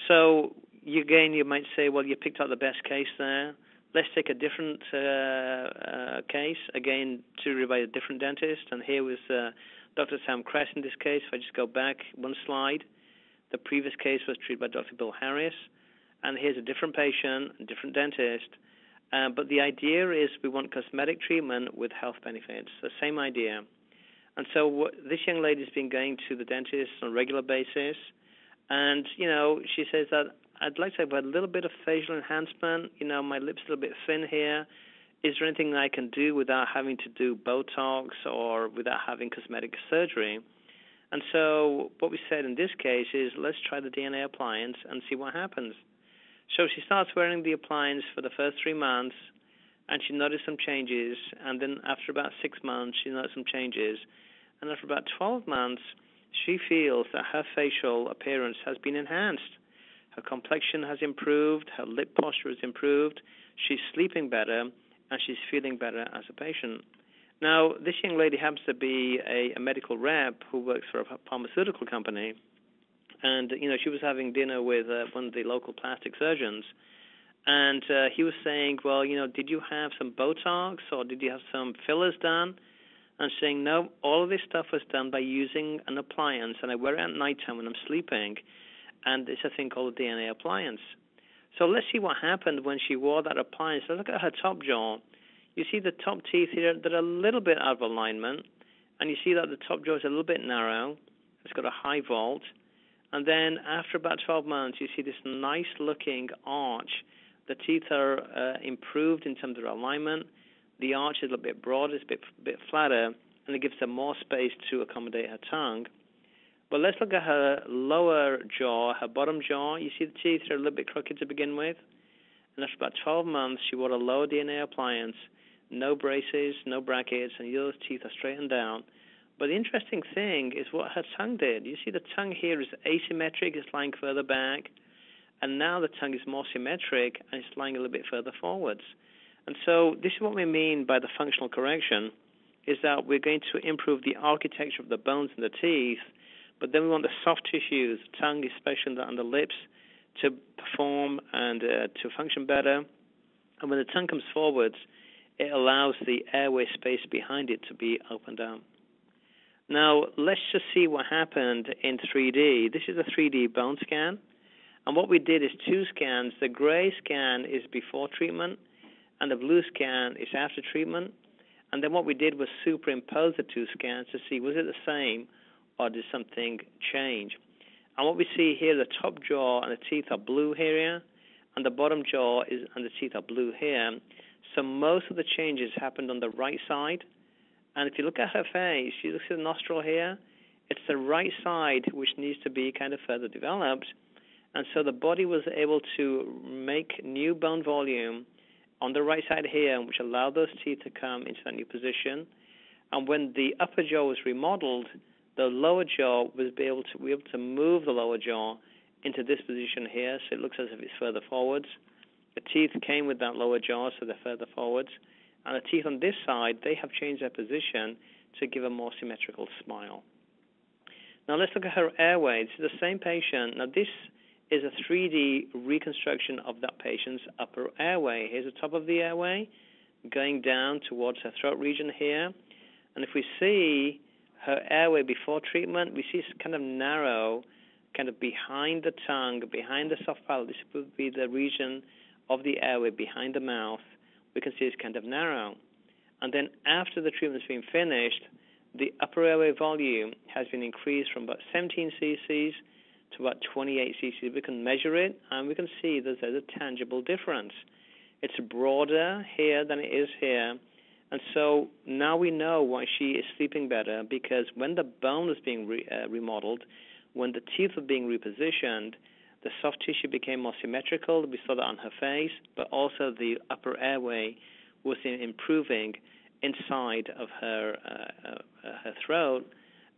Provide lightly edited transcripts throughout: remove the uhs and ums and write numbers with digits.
So again, you might say, well, you picked out the best case there. Let's take a different case, again, treated by a different dentist. And here was Dr. Sam Kress in this case. If I just go back one slide, the previous case was treated by Dr. Bill Harris. And here's a different patient, a different dentist. But the idea is we want cosmetic treatment with health benefits, the same idea. And so this young lady's been going to the dentist on a regular basis. And, she says that I'd like to have a little bit of facial enhancement. My lips a little bit thin here. Is there anything I can do without having to do Botox or without having cosmetic surgery? And so what we said in this case is let's try the DNA appliance and see what happens. So she starts wearing the appliance for the first 3 months, and she noticed some changes. And then after about 6 months, she noticed some changes. And after about 12 months, she feels that her facial appearance has been enhanced. Her complexion has improved, her lip posture has improved, she's sleeping better, and she's feeling better as a patient. Now, this young lady happens to be a medical rep who works for a pharmaceutical company, and, she was having dinner with one of the local plastic surgeons, and he was saying, well, did you have some Botox or did you have some fillers done? And saying, no, all of this stuff was done by using an appliance, and I wear it at nighttime when I'm sleeping, and it's a thing called a DNA appliance. So let's see what happened when she wore that appliance. So look at her top jaw. You see the top teeth here that are a little bit out of alignment, and you see that the top jaw is a little bit narrow. It's got a high vault. And then after about 12 months, you see this nice-looking arch. The teeth are improved in terms of alignment. The arch is a little bit broader, it's a bit flatter, and it gives her more space to accommodate her tongue. But let's look at her lower jaw, her bottom jaw. You see the teeth are a little bit crooked to begin with. And after about 12 months, she wore a lower DNA appliance, no braces, no brackets, and those teeth are straightened down. But the interesting thing is what her tongue did. You see the tongue here is asymmetric, it's lying further back. And now the tongue is more symmetric, and it's lying a little bit further forwards. And so this is what we mean by the functional correction, is that we're going to improve the architecture of the bones and the teeth, but then we want the soft tissues, the tongue especially and the lips, to perform and to function better. And when the tongue comes forwards, it allows the airway space behind it to be opened up. Now, let's just see what happened in 3D. This is a 3D bone scan. And what we did is 2 scans. The gray scan is before treatment, and the blue scan is after treatment. And then what we did was superimpose the 2 scans to see, was it the same or did something change? And what we see here, the top jaw and the teeth are blue here, and the bottom jaw and the teeth are blue here. So most of the changes happened on the right side. And if you look at her face, you look at the nostril here, it's the right side which needs to be kind of further developed. And so the body was able to make new bone volume on the right side here, which allowed those teeth to come into that new position. And when the upper jaw was remodeled, the lower jaw was be able to move the lower jaw into this position here, so it looks as if it's further forwards. The teeth came with that lower jaw, so they're further forwards. And the teeth on this side, they have changed their position to give a more symmetrical smile. Now let's look at her airway. This is the same patient. Now this is a 3D reconstruction of that patient's upper airway. Here's the top of the airway going down towards her throat region here. And if we see her airway before treatment, we see it's kind of narrow, kind of behind the tongue, behind the soft palate. This would be the region of the airway behind the mouth. We can see it's kind of narrow. And then after the treatment's been finished, the upper airway volume has been increased from about 17 cc's to about 28 cc's. We can measure it, and we can see that there's a tangible difference. It's broader here than it is here. And so now we know why she is sleeping better, because when the bone was being remodeled, when the teeth were being repositioned, the soft tissue became more symmetrical. We saw that on her face, but also the upper airway was improving inside of her throat.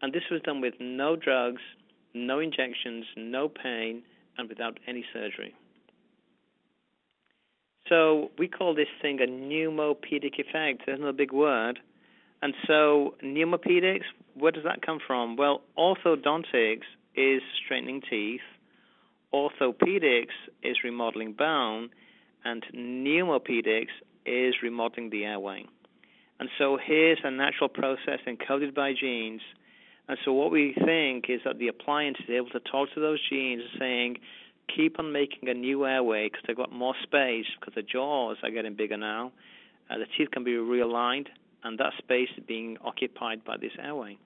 And this was done with no drugs, no injections, no pain, and without any surgery. So we call this thing a pneumopedic effect. There's no big word. And so pneumopedics, where does that come from? Well, orthodontics is straightening teeth. orthopedics is remodeling bone, and pneumopedics is remodeling the airway. And so here's a natural process encoded by genes. And so what we think is that the appliance is able to talk to those genes, saying, keep on making a new airway because they've got more space, because the jaws are getting bigger now. The teeth can be realigned, and that space is being occupied by this airway.